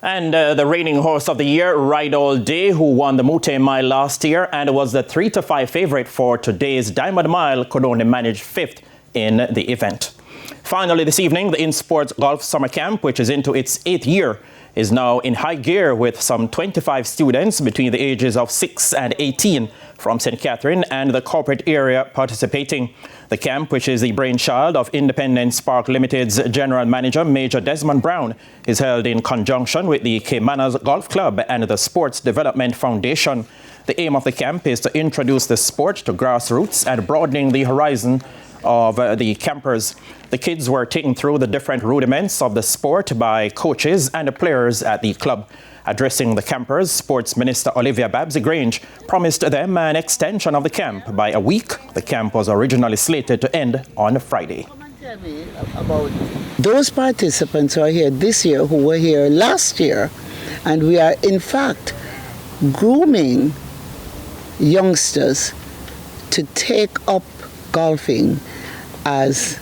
And the reigning horse of the year, Ride All Day, who won the Mute Mile last year and was the 3-5 favorite for today's Diamond Mile, could only manage 5th in the event. Finally, this evening, the INSPORTS Golf Summer Camp, which is into its 8th year, is now in high gear with some 25 students between the ages of 6 and 18 from St. Catherine and the corporate area participating. The camp, which is the brainchild of Independent Spark Limited's General Manager Major Desmond Brown, is held in conjunction with the Caymanas Golf Club and the Sports Development Foundation. The aim of the camp is to introduce the sport to grassroots and broadening the horizon of the campers. The kids were taken through the different rudiments of the sport by coaches and players at the club. Addressing the campers, Sports Minister Olivia Babsy-Grange promised them an extension of the camp by a week. The camp was originally slated to end on Friday. Those participants who are here this year who were here last year, and we are in fact grooming youngsters to take up golfing as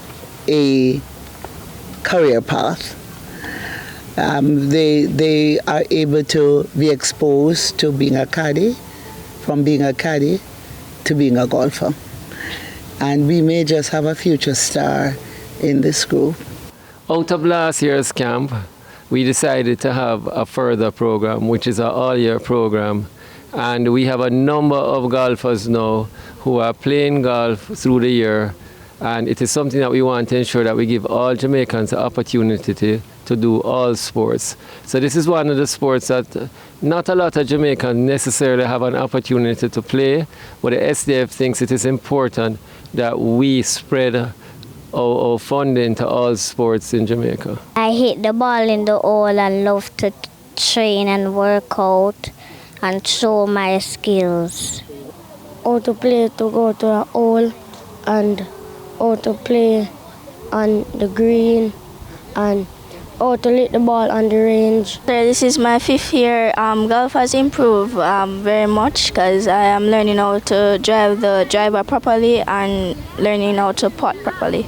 a career path. They are able to be exposed to being a caddy, from being a caddy to being a golfer. And we may just have a future star in this group. Out of last year's camp, we decided to have a further program, which is an all-year program. And we have a number of golfers now who are playing golf through the year. And it is something that we want to ensure that we give all Jamaicans the opportunity to do all sports. So this is one of the sports that not a lot of Jamaicans necessarily have an opportunity to play, but the SDF thinks it is important that we spread our funding to all sports in Jamaica. I hit the ball in the hole and love to train and work out and show my skills. How to play to go to a hole and how to play on the green and how to hit the ball on the range. This is my 5th year. Golf has improved very much because I am learning how to drive the driver properly and learning how to putt properly.